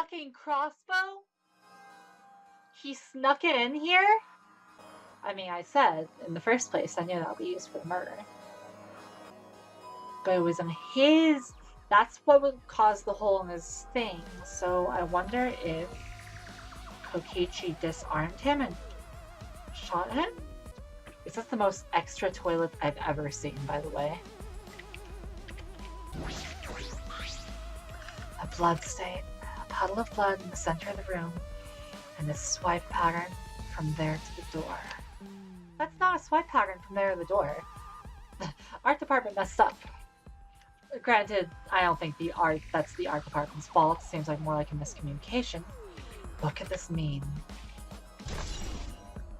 fucking crossbow? He snuck it in here? I mean, I said, in the first place, I knew that would be used for the murder. But it was in his... That's what would cause the hole in his thing. So I wonder if Kokichi disarmed him and shot him? Is this the most extra toilet I've ever seen, by the way? A blood stain. A puddle of blood in the center of the room. And a swipe pattern from there to the door. That's not a swipe pattern from there to the door. Art department messed up. Granted, I don't think that's the art department's fault. Seems like more like a miscommunication. What could this mean?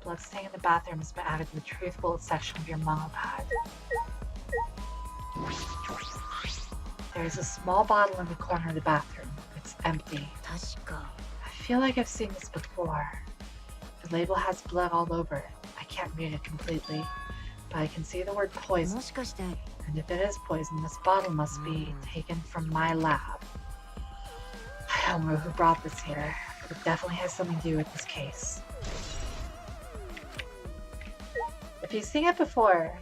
Blood stain in the bathroom has been added to the truth bullet section of your manga pad. There is a small bottle in the corner of the bathroom. It's empty. I feel like I've seen this before. The label has blood all over it. I can't read it completely, but I can see the word poison. And if it is poison, this bottle must be taken from my lab. I don't know who brought this here, but it definitely has something to do with this case. If you've seen it before,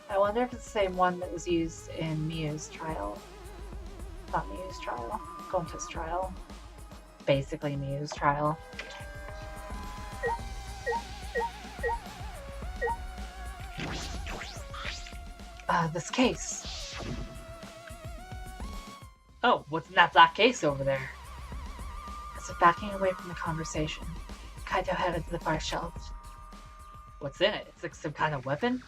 I wonder if it's the same one that was used in Miyu's trial. Not Miyu's trial, Gonta's trial. Basically Miyu's trial. This case. Oh, what's in that black case over there? As if backing away from the conversation, Kaito headed to the far shelf. What's in it? It's like some kind of weapon?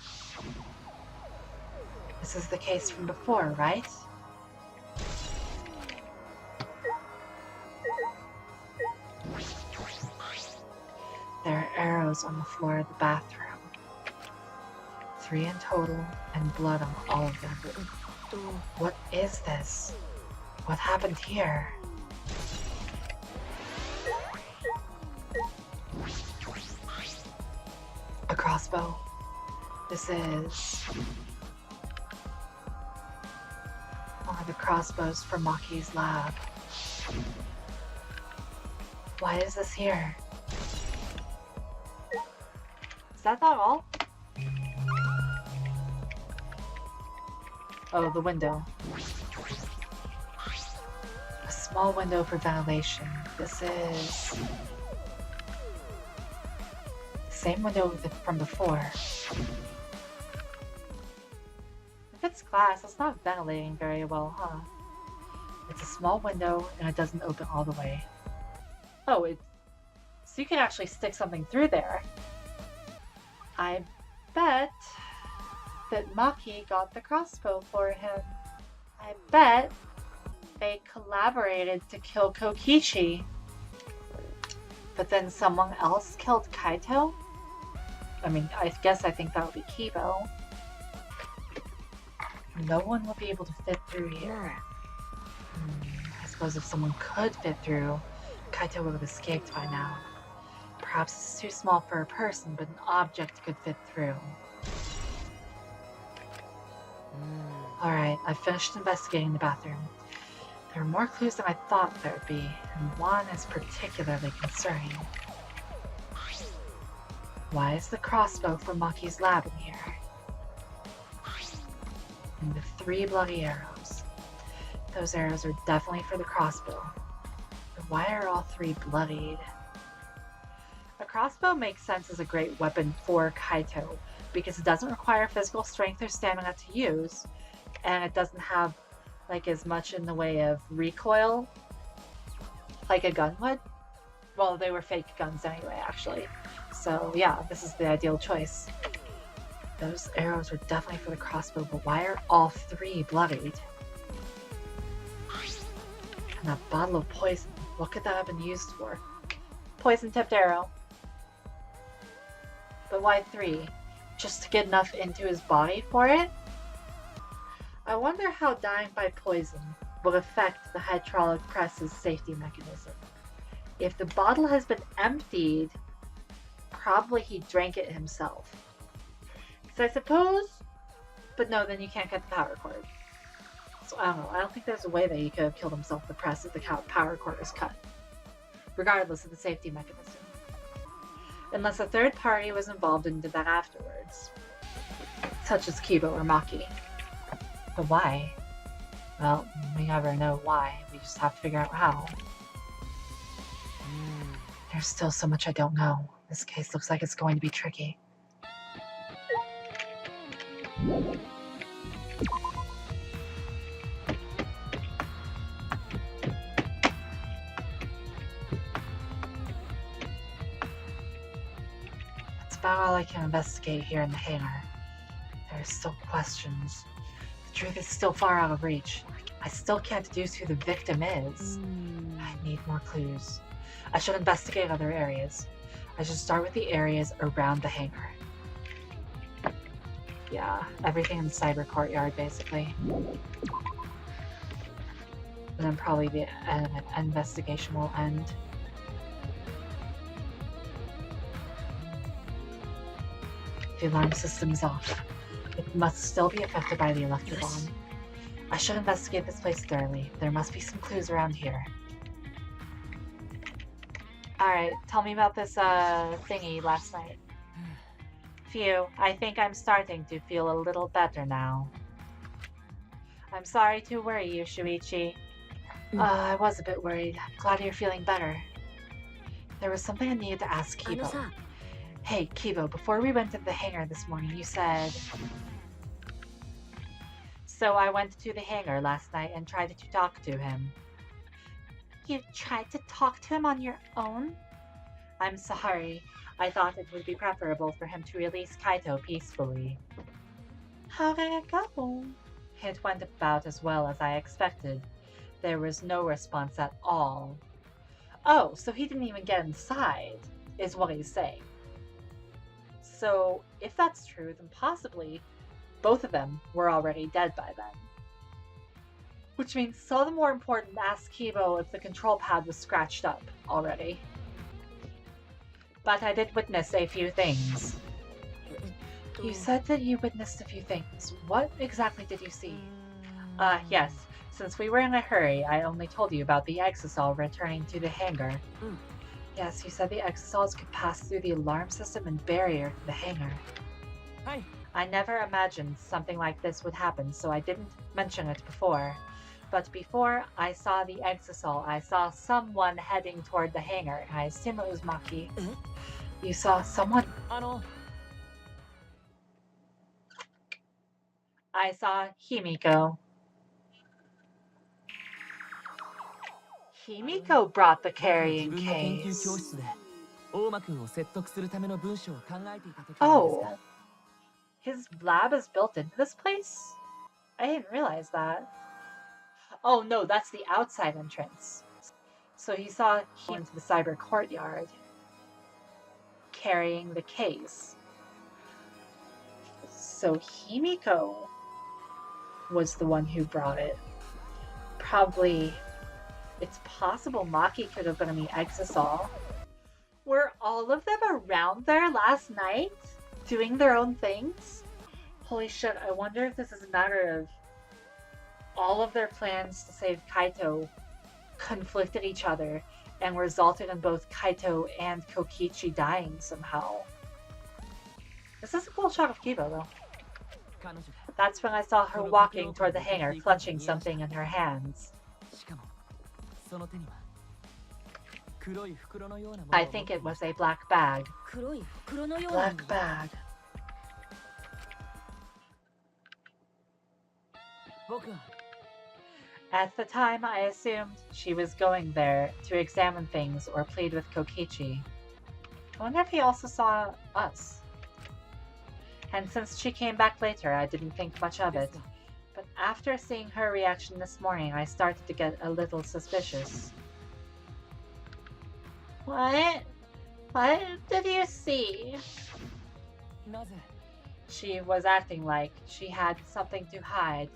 This is the case from before, right? There are arrows on the floor of the bathroom. 3 in total, and blood on all of them. What is this? What happened here? A crossbow. This is one of the crossbows from Maki's lab. Why is this here? Is that not all? Oh, the window. A small window for ventilation. This is the same window from before. If it's glass, it's not ventilating very well, huh? It's a small window and it doesn't open all the way. Oh, so you can actually stick something through there. I bet that Maki got the crossbow for him. I bet they collaborated to kill Kokichi. But then someone else killed Kaito? I mean, I think that would be Kibo. No one will be able to fit through here. I suppose if someone could fit through, Kaito would have escaped by now. Perhaps it's too small for a person, but an object could fit through. Alright, I've finished investigating the bathroom. There are more clues than I thought there would be, and one is particularly concerning. Why is the crossbow from Maki's lab in here? And the 3 bloody arrows. Those arrows are definitely for the crossbow. But why are all 3 bloodied? A crossbow makes sense as a great weapon for Kaito, because it doesn't require physical strength or stamina to use, and it doesn't have like as much in the way of recoil like a gun would. Well, they were fake guns anyway, actually. So yeah, this is the ideal choice. Those arrows are definitely for the crossbow, but why are all 3 bloodied? And that bottle of poison, what could that have been used for? Poison-tipped arrow. But why 3? Just to get enough into his body for it? I wonder how dying by poison will affect the hydraulic press's safety mechanism. If the bottle has been emptied, probably he drank it himself. So I suppose, but no, then you can't cut the power cord. So I don't know, I don't think there's a way that he could have killed himself with the press if the power cord is cut. regardless of the safety mechanism. Unless a third party was involved and did that afterwards, such as Kibo or Maki. But why? Well, we never know why. We just have to figure out how. There's still so much I don't know. This case looks like it's going to be tricky. That's about all I can investigate here in the hangar. There are still questions. The truth is still far out of reach. I still can't deduce who the victim is. I need more clues. I should investigate other areas. I should start with the areas around the hangar. Yeah, everything in the cyber courtyard, basically. And then probably the investigation will end. The alarm system is off. It must still be affected by the electric bomb. I should investigate this place thoroughly. There must be some clues around here. Alright, tell me about this thingy last night. Phew, I think I'm starting to feel a little better now. I'm sorry to worry you, Shuichi. I was a bit worried. I'm glad you're feeling better. There was something I needed to ask Kibo. Hey, Kibo, before we went to the hangar this morning, you said... So I went to the hangar last night and tried to talk to him. You tried to talk to him on your own? I'm sorry. I thought it would be preferable for him to release Kaito peacefully. How did it go? It went about as well as I expected. There was no response at all. Oh, so he didn't even get inside, is what he's saying. So, if that's true, then possibly both of them were already dead by then. Which means it's all the more important to ask Kibo if the control pad was scratched up already. But I did witness a few things. You said that you witnessed a few things. What exactly did you see? Yes. Since we were in a hurry, I only told you about the exisal returning to the hangar. Yes, you said the exisols could pass through the alarm system and barrier to the hangar. Hi. I never imagined something like this would happen, so I didn't mention it before. But before I saw the exisal, I saw someone heading toward the hangar. I assume it was Maki. You saw someone? I saw Himiko. Himiko brought the carrying case. Oh. His lab is built into this place? I didn't realize that. Oh no, that's the outside entrance. So he saw him into the cyber courtyard, carrying the case. So Himiko was the one who brought it. Probably, it's possible Maki could have been in the exisal. Were all of them around there last night, doing their own things? Holy shit, I wonder if this is a matter of all of their plans to save Kaito conflicted each other and resulted in both Kaito and Kokichi dying somehow. This is a cool shot of Kibo, though. That's when I saw her walking toward the hangar, clutching something in her hands. I think it was a black bag. Black bag. At the time, I assumed she was going there to examine things or plead with Kokichi. I wonder if he also saw us. And since she came back later, I didn't think much of it. But after seeing her reaction this morning, I started to get a little suspicious. What? What did you see? She was acting like she had something to hide.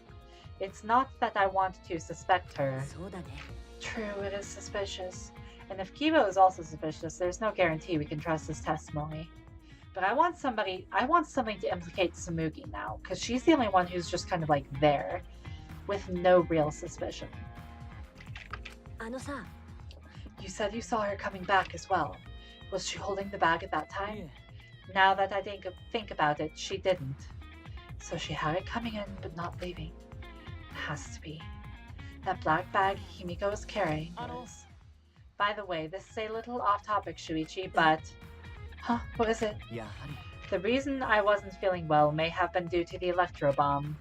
It's not that I want to suspect her. True, it is suspicious. And if Kibo is also suspicious, there's no guarantee we can trust his testimony. But I want something to implicate Tsumugi now, because she's the only one who's just kind of like there, with no real suspicion. You said you saw her coming back as well. Was she holding the bag at that time? Now that I think about it, she didn't. So she had it coming in but not leaving. It has to be. That black bag Himiko is carrying is... By the way, this is a little off-topic, Shuichi, but... Huh? What is it? The reason I wasn't feeling well may have been due to the electro bomb.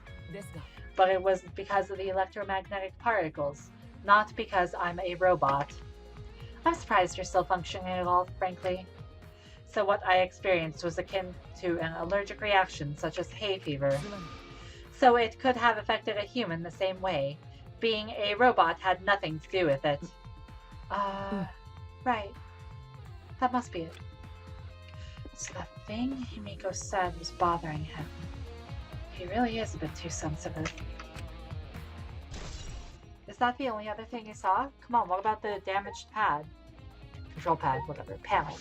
But it was because of the electromagnetic particles, not because I'm a robot. I'm surprised you're still functioning at all, frankly. So what I experienced was akin to an allergic reaction, such as hay fever. So it could have affected a human the same way. Being a robot had nothing to do with it. Right. That must be it. So the thing Himiko said was bothering him. He really is a bit too sensitive. Is that the only other thing you saw? Come on, what about the damaged pad? Control pad, whatever. Panel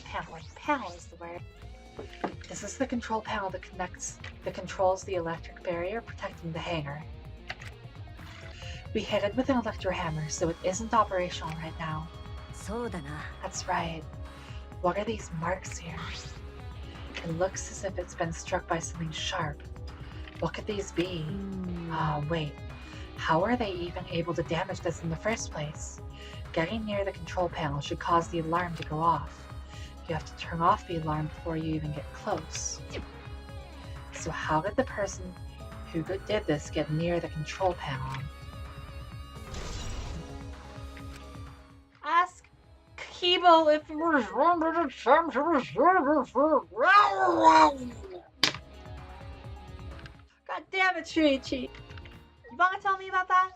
is the word. This is the control panel that controls the electric barrier protecting the hangar. We hit it with an electro hammer, so it isn't operational right now. That's right. What are these marks here? It looks as if it's been struck by something sharp. What could these be? Wait. How are they even able to damage this in the first place? Getting near the control panel should cause the alarm to go off. You have to turn off the alarm before you even get close. So how did the person who did this get near the control panel? Ask Kibo if it was under the terms of his service. God damn it, Shuichi. You wanna tell me about that?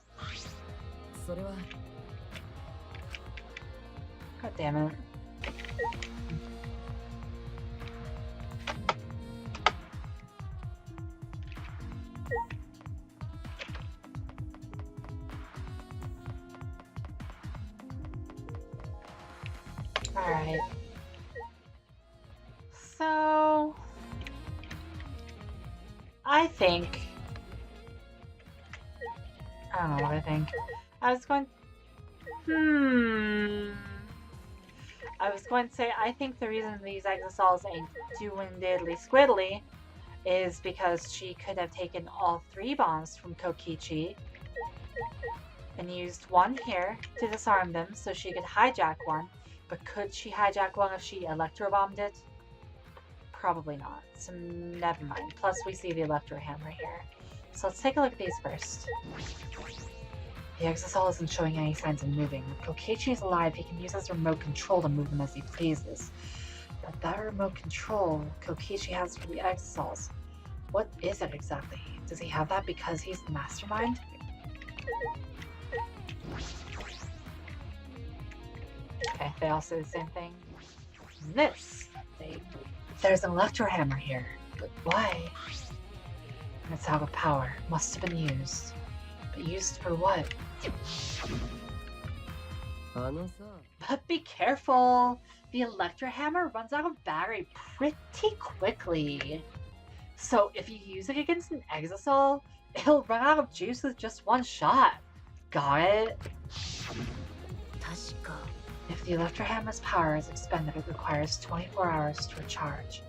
God damn it. Alright. So... I think... I don't know what I think. I was going to say, I think the reason these exosols ain't doing diddly squiddly is because she could have taken all 3 bombs from Kokichi and used one here to disarm them so she could hijack one. But could she hijack one if she electro-bombed it? Probably not. So never mind. Plus we see the electro hammer here. So let's take a look at these first. The exosol isn't showing any signs of moving. If Kokichi is alive, he can use his remote control to move them as he pleases. But that remote control Kokichi has for the exosols, what is it exactly? Does he have that because he's the mastermind? Okay, they all say the same thing. This thing. There's an electro hammer here, but why? And it's out of power. Must have been used. But used for what? But be careful! The electro hammer runs out of battery pretty quickly. So if you use it against an exosol, it'll run out of juice with just one shot. Got it? If the electro hammer's power is expended, it requires 24 hours to recharge.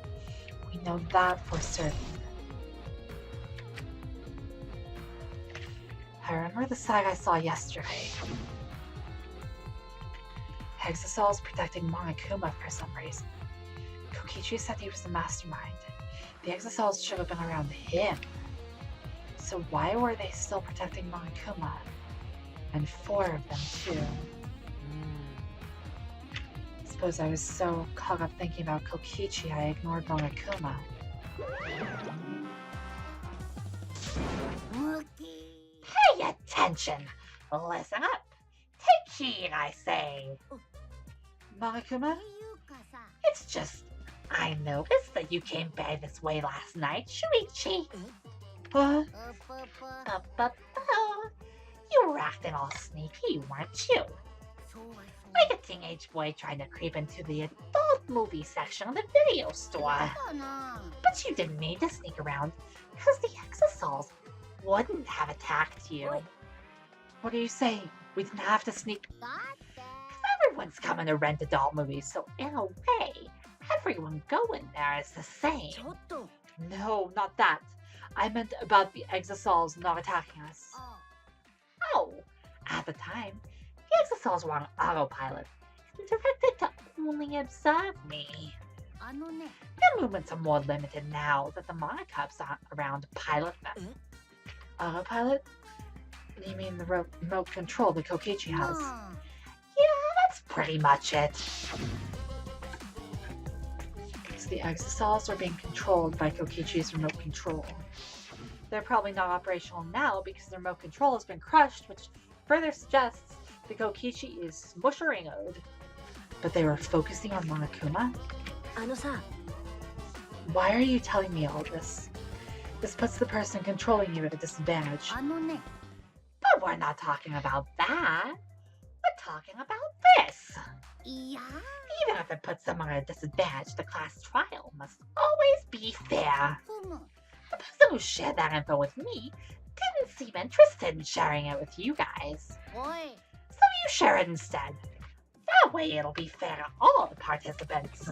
We know that for certain. I remember the site I saw yesterday. Exosol's protecting Monokuma for some reason. Kokichi said he was the mastermind. The exosols should have been around him. So why were they still protecting Monokuma? And 4 of them too. I suppose I was so caught up thinking about Kokichi I ignored Monokuma. Pay attention! Listen up! Take heed, I say! Monokuma? It's just... I noticed that you came by this way last night, Shuichi. What? You were acting all sneaky, weren't you? Like a teenage boy trying to creep into the adult movie section of the video store. But you didn't need to sneak around, because the exosols wouldn't have attacked you. What are you saying? We didn't have to sneak? Because I everyone's coming to rent adult movies, so in a way, everyone going there is the same. No, not that. I meant about the exosols not attacking us. Oh, at the time, the exosols were on autopilot and directed to only observe me. Their movements are more limited now that the monocubs aren't around to pilot them. Autopilot? You mean the remote control the Kokichi has? Yeah, that's pretty much it. So the exosols are being controlled by Kokichi's remote control. They're probably not operational now because the remote control has been crushed, which further suggests the Kokichi is smusheringoed. But they were focusing on Monokuma? Why are you telling me all this? This puts the person controlling you at a disadvantage. But we're not talking about that. We're talking about this. Even if it puts someone at a disadvantage, the class trial must always be fair. The person who shared that info with me didn't seem interested in sharing it with you guys. So you share it instead. That way it'll be fair to all the participants.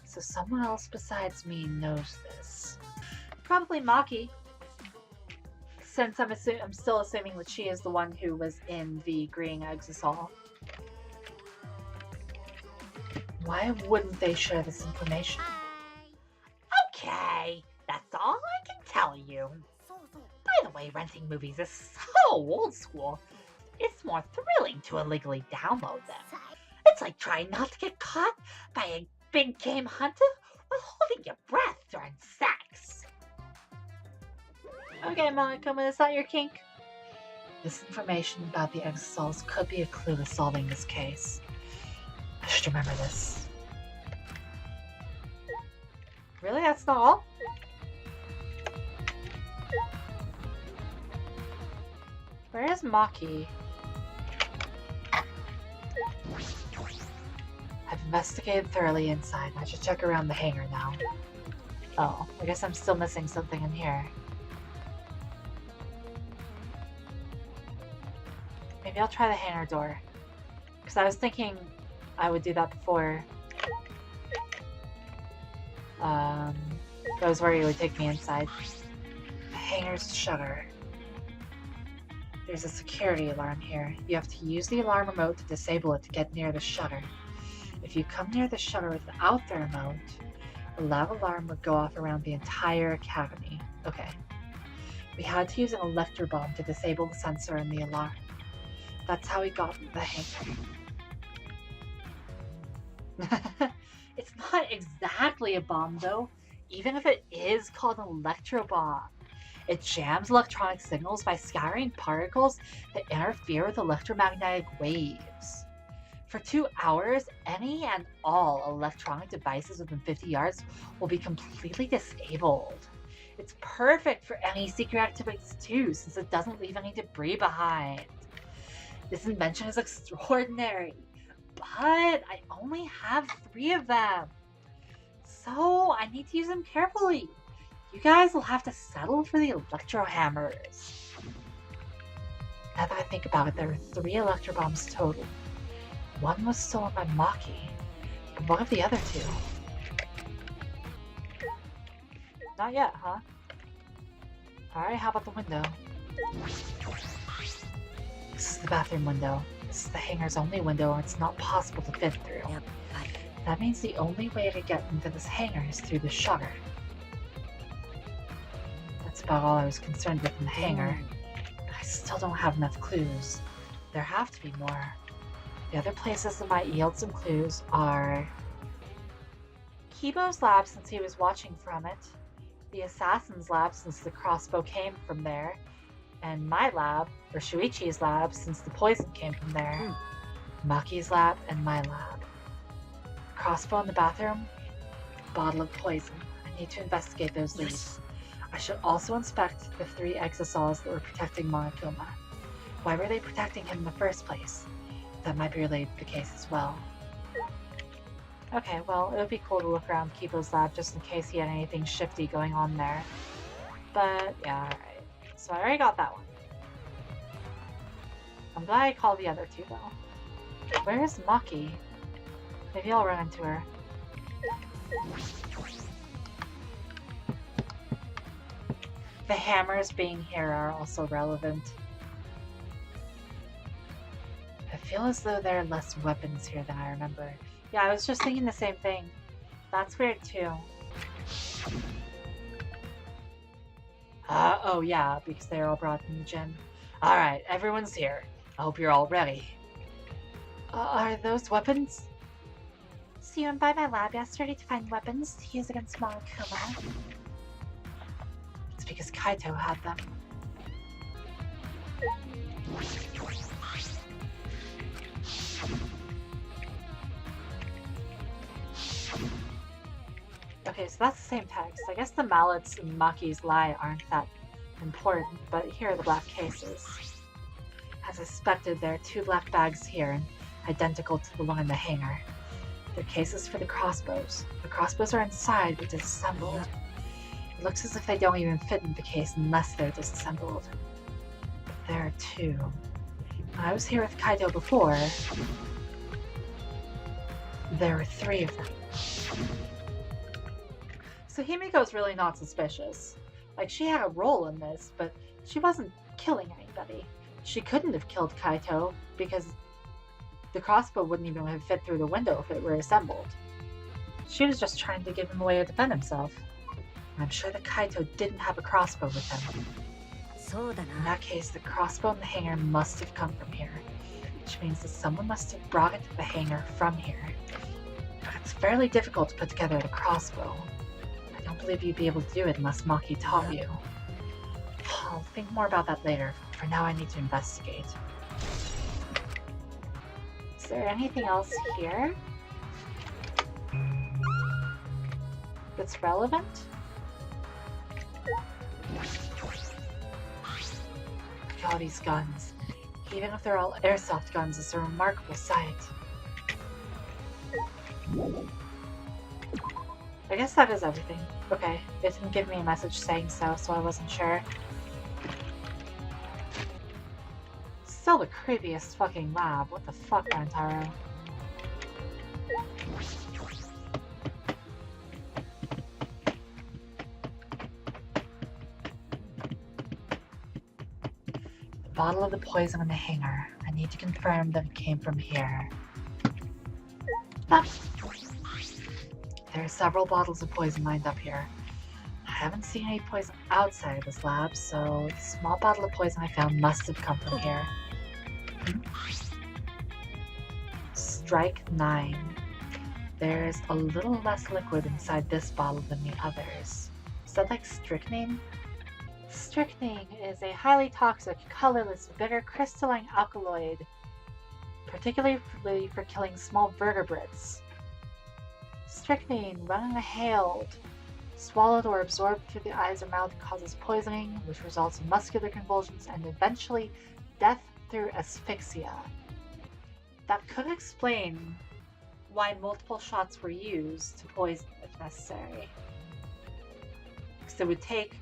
So someone else besides me knows this. Probably Maki. Since I'm still assuming that she is the one who was in the green exosol. Why wouldn't they share this information? Okay, that's all I can tell you. By the way, renting movies is so old school. It's more thrilling to illegally download them. It's like trying not to get caught by a big game hunter while holding your breath during sex. Okay, Monokuma, is that your kink? This information about the exosols could be a clue to solving this case. I should remember this. Really? That's not all? Where is Maki? I've investigated thoroughly inside. I should check around the hangar now. Oh, I guess I'm still missing something in here. Maybe I'll try the hangar door. Because I was thinking I would do that before. I was worried it would take me inside. The hangar's shutter. There's a security alarm here. You have to use the alarm remote to disable it to get near the shutter. If you come near the shutter without the remote, a loud alarm would go off around the entire academy. Okay. We had to use an electro bomb to disable the sensor and the alarm. That's how we got the hangar. It's not exactly a bomb though, even if it is called an electro bomb. It jams electronic signals by scattering particles that interfere with electromagnetic waves. For 2 hours, any and all electronic devices within 50 yards will be completely disabled. It's perfect for any secret activities too, since it doesn't leave any debris behind. This invention is extraordinary, but I only have 3 of them. So I need to use them carefully. You guys will have to settle for the electro hammers. Now that I think about it, there were 3 electro bombs total. One was stolen by Maki, but what of the other 2? Not yet, huh? Alright, how about the window? This is the bathroom window. This is the hangar's only window, and it's not possible to fit through. That means the only way to get into this hangar is through the shutter. That's about all I was concerned with in the hangar. But I still don't have enough clues. There have to be more. The other places that might yield some clues are Kibo's lab, since he was watching from it, the assassin's lab, since the crossbow came from there, and my lab, or Shuichi's lab, since the poison came from there, Maki's lab, and my lab. Crossbow in the bathroom, bottle of poison. I need to investigate those leads. I should also inspect the 3 exosols that were protecting Monokuma. Why were they protecting him in the first place? That might be related to the case as well. Okay, well, it would be cool to look around Kibo's lab just in case he had anything shifty going on there. But, yeah, alright. So I already got that one. I'm glad I called the other 2, though. Where's Maki? Maybe I'll run into her. The hammers being here are also relevant. I feel as though there are less weapons here than I remember. Yeah, I was just thinking the same thing. That's weird too. Oh yeah, because they're all brought in the gym. Alright, everyone's here. I hope you're all ready. Are those weapons? So you went by my lab yesterday to find weapons to use against Monokuma? It's because Kaito had them. Okay, so that's the same text. I guess the mallets in Maki's lie aren't that important, but here are the black cases. As suspected, there are 2 black bags here, identical to the one in the hangar. They're cases for the crossbows. The crossbows are inside, but disassembled. It looks as if they don't even fit in the case unless they're disassembled. But there are 2. When I was here with Kaito before, there were 3 of them. So Himiko's really not suspicious. Like, she had a role in this, but she wasn't killing anybody. She couldn't have killed Kaito because the crossbow wouldn't even have fit through the window if it were assembled. She was just trying to give him a way to defend himself. And I'm sure that Kaito didn't have a crossbow with him. In that case, the crossbow in the hangar must have come from here, which means that someone must have brought it to the hangar from here. But it's fairly difficult to put together a crossbow. I don't believe you'd be able to do it unless Maki taught you. I'll think more about that later. For now, I need to investigate. Is there anything else here that's relevant? Look at all these guns. Even if they're all airsoft guns, it's a remarkable sight. I guess that is everything. Okay, it didn't give me a message saying so, so I wasn't sure. Still the creepiest fucking lab. What the fuck, Rantaro? The bottle of the poison in the hangar. I need to confirm that it came from here. Ah. There are several bottles of poison lined up here. I haven't seen any poison outside of this lab, so the small bottle of poison I found must have come from here. Strike 9. There's a little less liquid inside this bottle than the others. Is that like strychnine? Strychnine is a highly toxic, colorless, bitter crystalline alkaloid, particularly for killing small vertebrates. Strychnine, when inhaled, swallowed or absorbed through the eyes or mouth, causes poisoning, which results in muscular convulsions and eventually death through asphyxia. That could explain why multiple shots were used to poison if necessary. Because it would take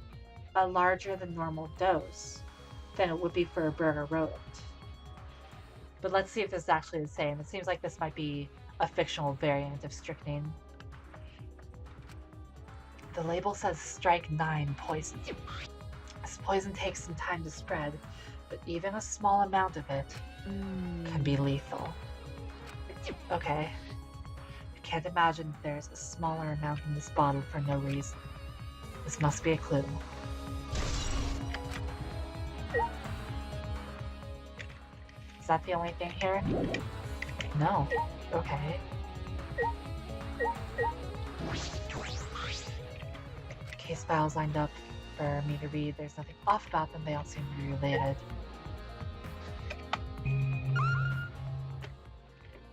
a larger than normal dose than it would be for a burger rodent. But let's see if this is actually the same. It seems like this might be a fictional variant of strychnine. The label says strike 9 poison. This poison takes some time to spread, but even a small amount of it can be lethal. Okay. I can't imagine there's a smaller amount in this bottle for no reason. This must be a clue. Is that the only thing here? No. Okay. Case files lined up for me to read. There's nothing off about them. They all seem to be related.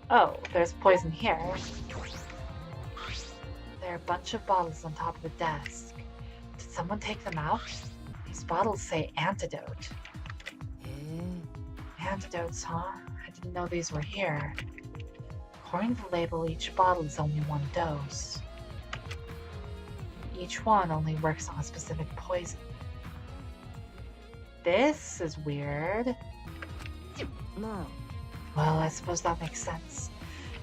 Oh, there's poison here. There are a bunch of bottles on top of the desk. Did someone take them out? These bottles say antidote. Antidotes, huh? I didn't know these were here. According to the label, each bottle is only 1 dose. Each one only works on a specific poison. This is weird. Well, I suppose that makes sense.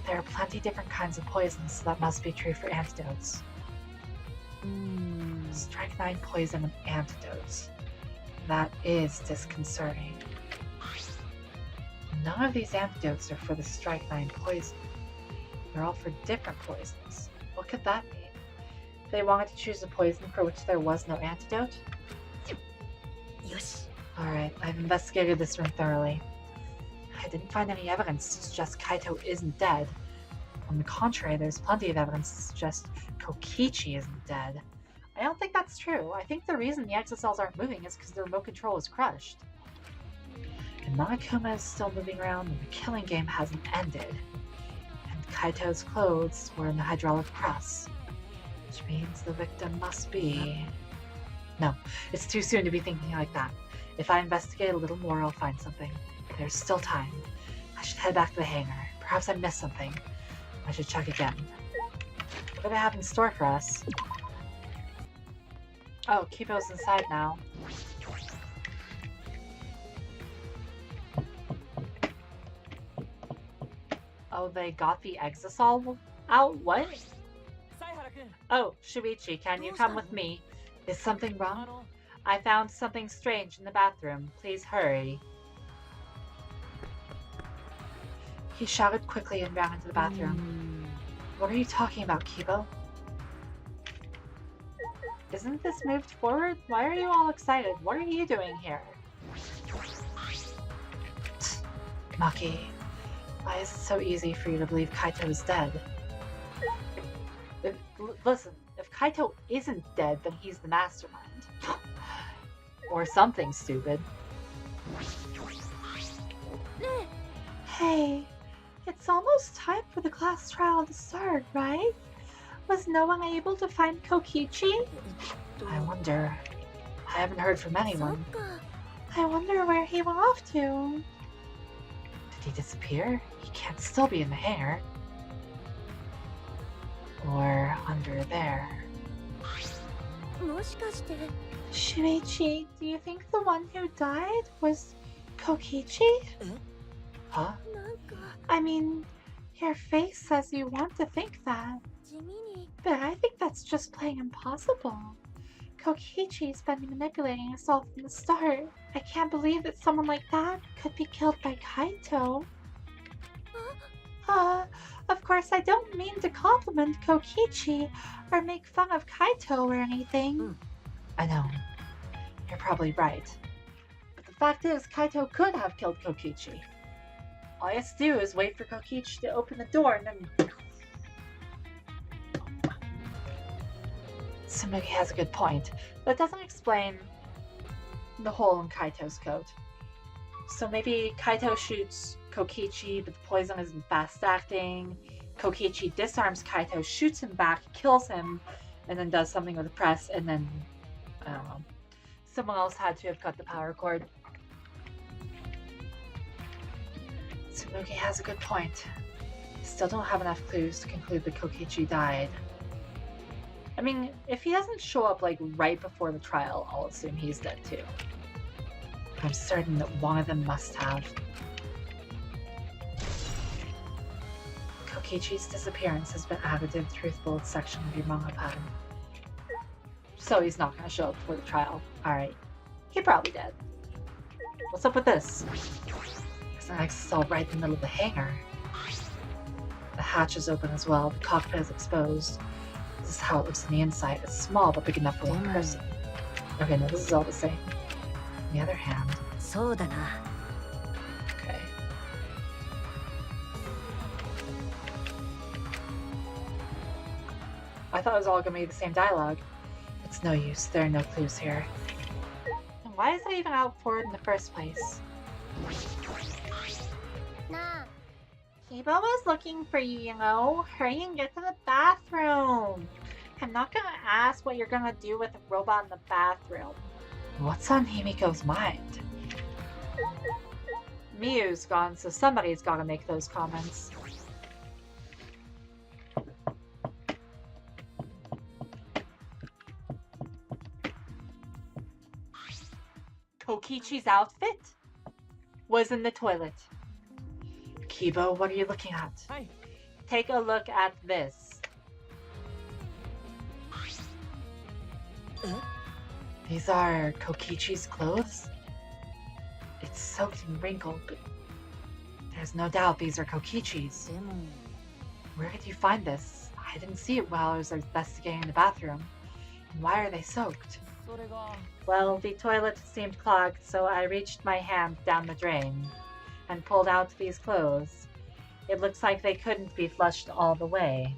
There are plenty different kinds of poisons, so that must be true for antidotes. Strychnine poison and antidotes. That is disconcerting. None of these antidotes are for the strychnine poison. They're all for different poisons. What could that mean? They wanted to choose a poison for which there was no antidote? Alright, I've investigated this room thoroughly. I didn't find any evidence to suggest Kaito isn't dead. On the contrary, there's plenty of evidence to suggest Kokichi isn't dead. I don't think that's true. I think the reason the exocells aren't moving is because the remote control is crushed. And Monokuma is still moving around and the killing game hasn't ended. And Kaito's clothes were in the hydraulic press. Which means the victim must be... No, it's too soon to be thinking like that. If I investigate a little more, I'll find something. There's still time. I should head back to the hangar. Perhaps I missed something. I should check again. What do they have in store for us? Oh, Kibo's inside now. Oh, they got the exosol out? What? Oh, Shuichi, can you come with me? Is something wrong? I found something strange in the bathroom. Please hurry. He shouted quickly and ran into the bathroom. What are you talking about, Kibo? Isn't this moved forward? Why are you all excited? What are you doing here? Maki, why is it so easy for you to believe Kaito is dead? Listen, if Kaito isn't dead, then he's the mastermind. Or something stupid. Hey, it's almost time for the class trial to start, right? Was no one able to find Kokichi? I wonder. I haven't heard from anyone. I wonder where he went off to. Did he disappear? He can't still be in the hangar. Or under there. Shuichi, do you think the one who died was Kokichi? Huh? I mean, your face says you want to think that. But I think that's just plain impossible. Kokichi's been manipulating us all from the start. I can't believe that someone like that could be killed by Kaito. Of course, I don't mean to compliment Kokichi or make fun of Kaito or anything. I know. You're probably right. But the fact is, Kaito could have killed Kokichi. All he has to do is wait for Kokichi to open the door and then... Tsumugi has a good point. That doesn't explain the hole in Kaito's coat. So maybe Kaito shoots Kokichi, but the poison isn't fast-acting. Kokichi disarms Kaito, shoots him back, kills him, and then does something with the press, and then... I don't know. Someone else had to have cut the power cord. Tsumugi has a good point. Still don't have enough clues to conclude that Kokichi died. I mean, if he doesn't show up, like, right before the trial, I'll assume he's dead, too. But I'm certain that one of them must have. Kokichi's disappearance has been added to the Truth Bullet section of your manga pattern. So he's not going to show up before the trial. Alright. He probably dead. What's up with this? There's an exocell right in the middle of the hangar. The hatch is open as well. The cockpit is exposed. This is how it looks on the inside. It's small but big enough for one person. Okay, no, this is all the same. On the other hand... Okay. I thought it was all going to be the same dialogue. It's no use. There are no clues here. And why is it even out forward in the first place? Kibo was looking for you, you know. Hurry and get to the bathroom. I'm not gonna ask what you're gonna do with a robot in the bathroom. What's on Himiko's mind? Miyu's gone, so somebody's gotta make those comments. Kokichi's outfit was in the toilet. Kibo, what are you looking at? Hi. Take a look at this. These are Kokichi's clothes? It's soaked and wrinkled, but there's no doubt these are Kokichi's. Where did you find this? I didn't see it while I was investigating the bathroom. And why are they soaked? Well, the toilet seemed clogged, so I reached my hand down the drain and pulled out these clothes. It looks like they couldn't be flushed all the way.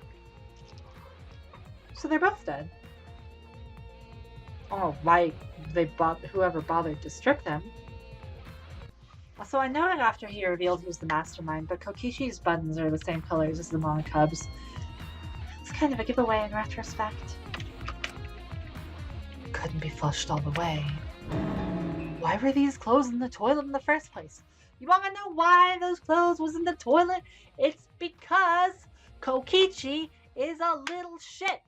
So they're both dead. Oh, why whoever bothered to strip them. So I noted after he revealed he was the mastermind, but Kokichi's buttons are the same colors as the Mon Cubs. It's kind of a giveaway in retrospect. Couldn't be flushed all the way. Why were these clothes in the toilet in the first place? You wanna know why those clothes was in the toilet? It's because Kokichi is a little shit.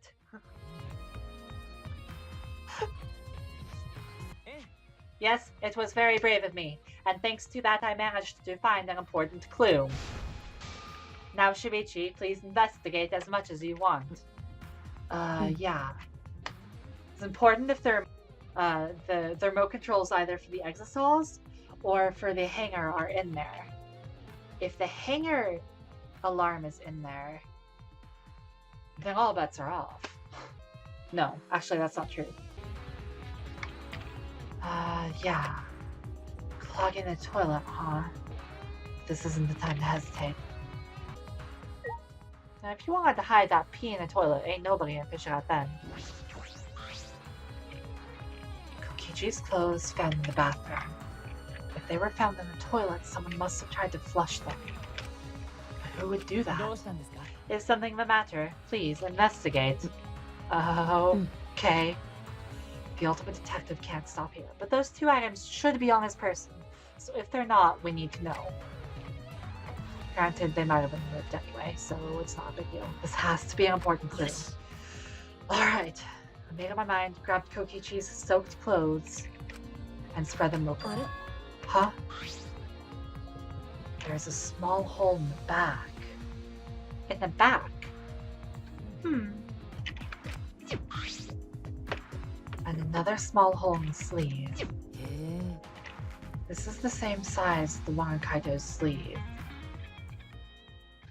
Yes, it was very brave of me, and thanks to that I managed to find an important clue. Now, Shuichi, please investigate as much as you want. Yeah. It's important if the remote controls either for the exosols or for the hangar are in there. If the hangar alarm is in there, then all bets are off. No, actually that's not true. Yeah. Clogging the toilet, huh? This isn't the time to hesitate. Now, if you wanted to hide that pee in the toilet, ain't nobody gonna fish it out then. Kokichi's clothes found in the bathroom. If they were found in the toilet, someone must have tried to flush them. But who would do that? Is something the matter? Please, investigate. Okay. The ultimate detective can't stop here, but those two items should be on his person, so if they're not, we need to know. Granted, they might have been moved anyway, so it's not a big deal. This has to be an important clue. Yes. Alright, I made up my mind, grabbed Kokichi's soaked clothes, and spread them open. Huh? There's a small hole in the back. In the back? And another small hole in the sleeve. This is the same size as the one on Kaito's sleeve.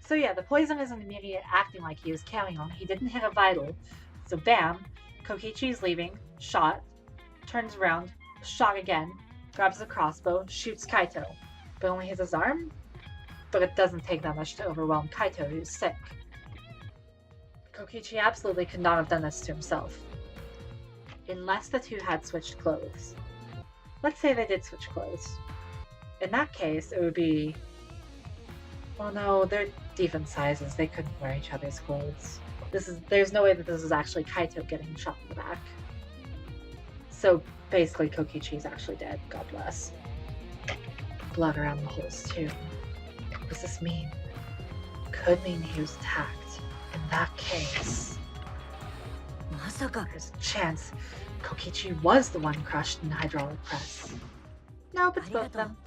So yeah, the poison isn't immediate acting like he was counting on. He didn't hit a vital. So bam, Kokichi's leaving, shot, turns around, shot again, grabs a crossbow, shoots Kaito. But only hits his arm? But it doesn't take that much to overwhelm Kaito, who's sick. Kokichi absolutely could not have done this to himself. Unless the two had switched clothes. Let's say they did switch clothes. In that case, it would be... Well, no, they're different sizes. They couldn't wear each other's clothes. There's no way that this is actually Kaito getting shot in the back. So, basically, Kokichi's actually dead. God bless. Blood around the holes, too. What does this mean? Could mean he was attacked. In that case... There's a chance Kokichi was the one crushed in the hydraulic press. Nope, it's both of them.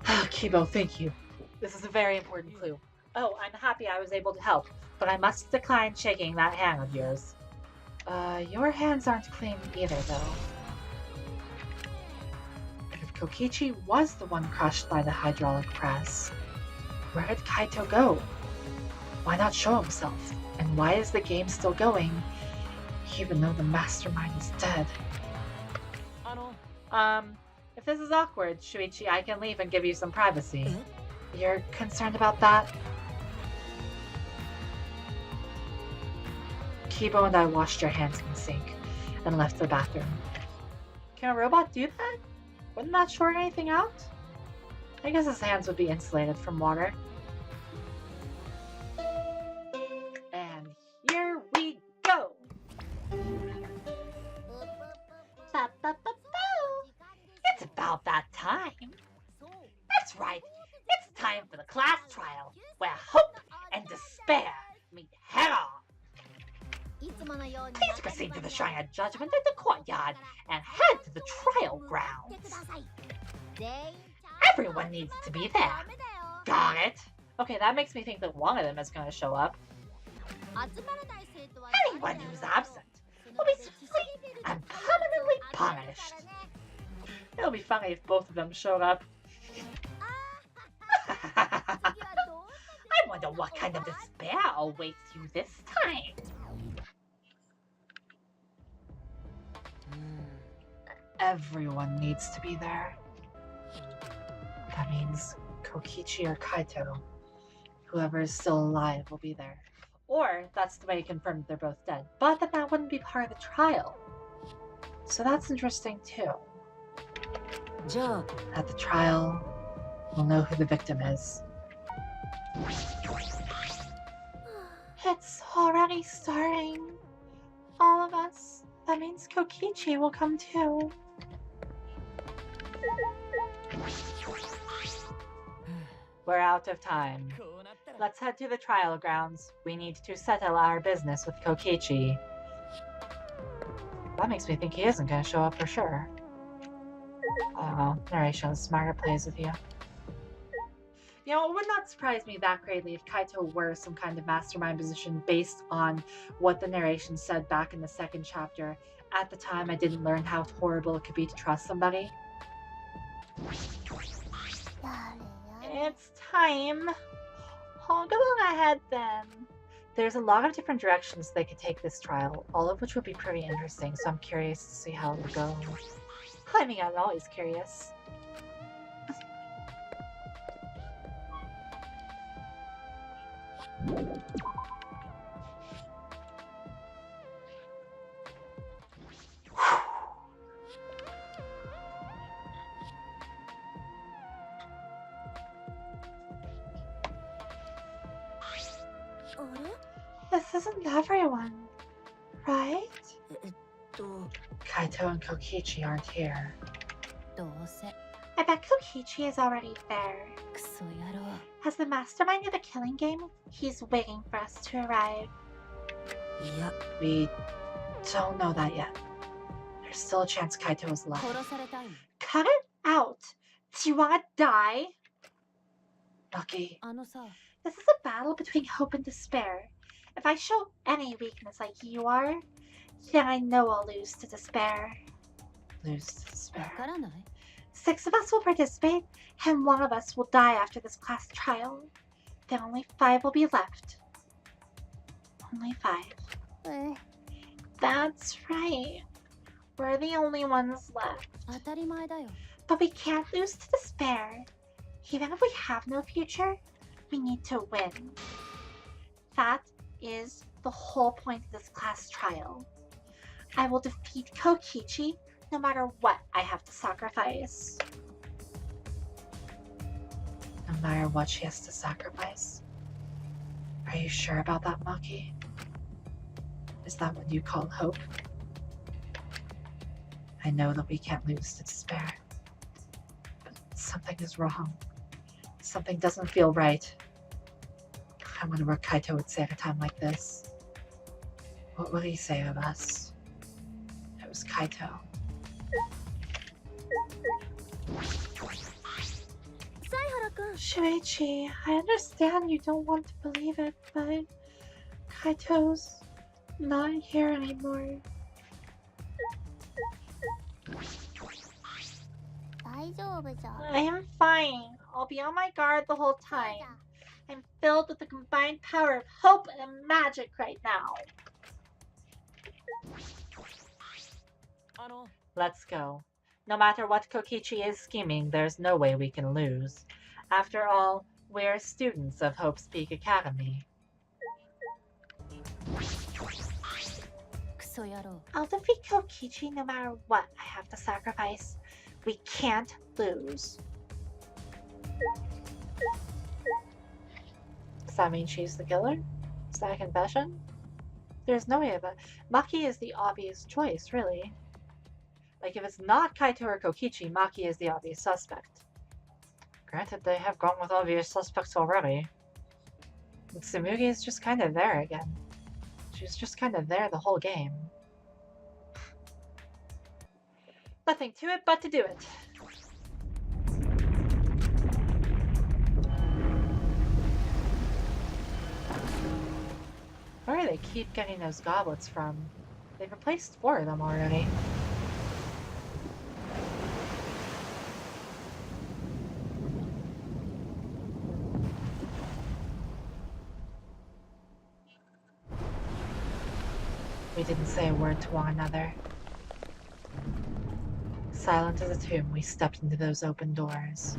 Kibo, thank you. This is a very important clue. Oh, I'm happy I was able to help, but I must decline shaking that hand of yours. Your hands aren't clean either, though. If Kokichi was the one crushed by the hydraulic press, where did Kaito go? Why not show himself? And why is the game still going, even though the mastermind is dead? If this is awkward, Shuichi, I can leave and give you some privacy. You're concerned about that? Kibo and I washed our hands in the sink and left the bathroom. Can a robot do that? Wouldn't that short anything out? I guess his hands would be insulated from water. And here we go! It's about that time. That's right. It's time for the class trial, where hope and despair meet head-on. Please proceed to the Shrine of Judgment in the courtyard and head to the trial grounds. Everyone needs to be there. Got it! Okay, that makes me think that one of them is going to show up. Anyone who's absent will be sweeped and permanently punished. It'll be funny if both of them showed up. I wonder what kind of despair awaits you this time. Everyone needs to be there. That means Kokichi or Kaito. Whoever is still alive will be there. Or that's the way it confirmed they're both dead. But then that wouldn't be part of the trial. So that's interesting too. At the trial, we'll know who the victim is. It's already starting. All of us. That means Kokichi will come too. We're out of time. Let's head to the trial grounds. We need to settle our business with Kokichi. That makes me think he isn't going to show up for sure. I don't know. Narration smarter plays with you. You know, it would not surprise me that greatly if Kaito were some kind of mastermind position based on what the narration said back in the second chapter. At the time, I didn't learn how horrible it could be to trust somebody. It's time. Oh, go on ahead then. There's a lot of different directions they could take this trial, all of which would be pretty interesting, so I'm curious to see how it will go. I mean, I'm always curious. This isn't everyone, right? Kaito and Kokichi aren't here. I bet Kokichi is already there. As the mastermind of the killing game, he's waiting for us to arrive. We don't know that yet. There's still a chance Kaito is alive. Cut it out! Do you want to die? Lucky. This is a battle between hope and despair. If I show any weakness like you are, then I know I'll lose to despair. Lose to despair. 6 of us will participate, and 1 of us will die after this class trial. Then only 5 will be left. Only 5. That's right. We're the only ones left. But we can't lose to despair. Even if we have no future, we need to win. That is the whole point of this class trial. I will defeat Kokichi no matter what I have to sacrifice. No matter what she has to sacrifice? Are you sure about that, Maki? Is that what you call hope? I know that we can't lose to despair. But something is wrong. Something doesn't feel right. I wonder what Kaito would say at a time like this. What would he say of us? It was Kaito. Shuichi, I understand you don't want to believe it, but Kaito's not here anymore. I am fine. I'll be on my guard the whole time. I'm filled with the combined power of hope and magic right now. Let's go. No matter what Kokichi is scheming, there's no way we can lose. After all, we're students of Hope's Peak Academy. I'll defeat Kokichi no matter what I have to sacrifice. We can't lose. Does that mean she's the killer? Is that a confession? There's no way of it. Maki is the obvious choice, really. Like, if it's not Kaito or Kokichi, Maki is the obvious suspect. Granted, they have gone with obvious suspects already. But Tsumugi is just kind of there again. She's just kind of there the whole game. Nothing to it but to do it. Where do they keep getting those goblets from? They've replaced 4 of them already. We didn't say a word to one another. Silent as a tomb, we stepped into those open doors.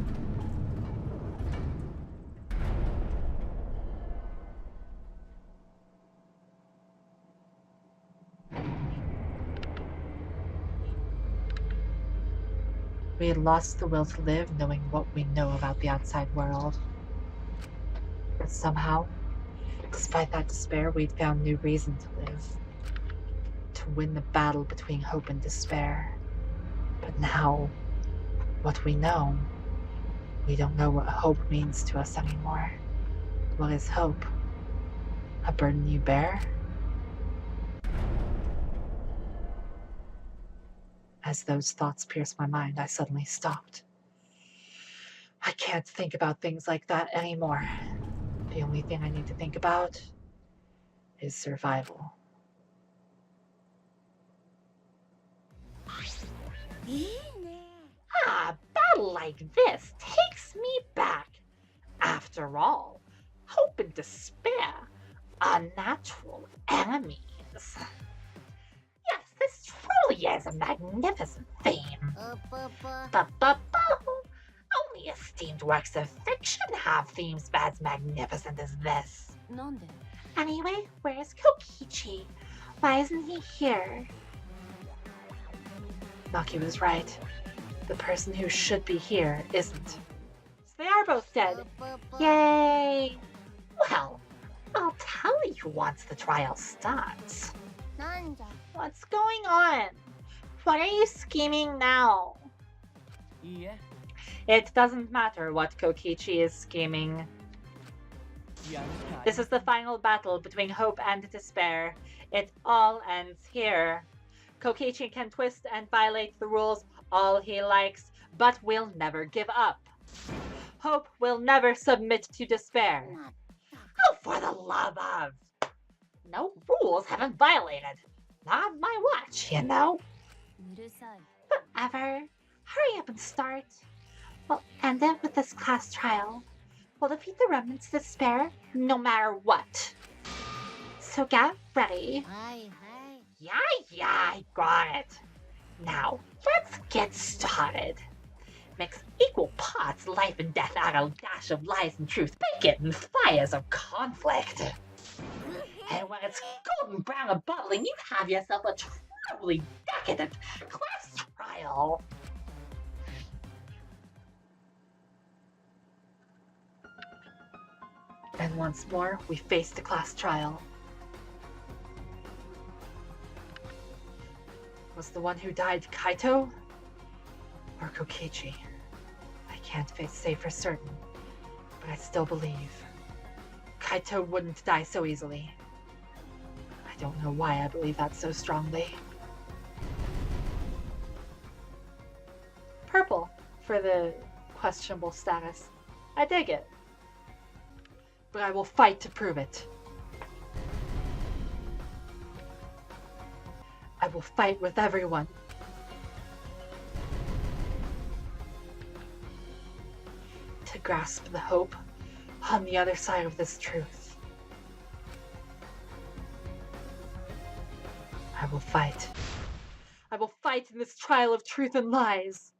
We had lost the will to live, knowing what we know about the outside world. But somehow, despite that despair, we'd found new reason to live. To win the battle between hope and despair. But now, what we know, we don't know what hope means to us anymore. What is hope? A burden you bear? As those thoughts pierced my mind, I suddenly stopped. I can't think about things like that anymore. The only thing I need to think about is survival. A battle like this takes me back. After all, hope and despair are natural enemies. Yes, this truly is a magnificent theme. But only esteemed works of fiction have themes as magnificent as this. Anyway, where's Kokichi? Why isn't he here? Maki was right. The person who should be here isn't. So they are both dead. Yay! Well, I'll tell you once the trial starts. What's going on? What are you scheming now? It doesn't matter what Kokichi is scheming. This is the final battle between hope and despair. It all ends here. Kokichi can twist and violate the rules all he likes, but will never give up. Hope will never submit to despair. Oh, for the love of! No rules have been violated. Not on my watch, you know. Whatever. Hurry up and start. We'll end it with this class trial. We'll defeat the remnants of despair, no matter what. So get ready. Yeah, I got it. Now, let's get started. Mix equal parts life and death out of a dash of lies and truth. Bake it in fires of conflict. And when it's golden brown and bubbling, you have yourself a truly decadent class trial. And once more, we face the class trial. Was the one who died Kaito? Or Kokichi? I can't say for certain, but I still believe. Kaito wouldn't die so easily. I don't know why I believe that so strongly. Purple for the questionable status. I dig it. But I will fight to prove it. I will fight with everyone. To grasp the hope on the other side of this truth. I will fight. I will fight in this trial of truth and lies.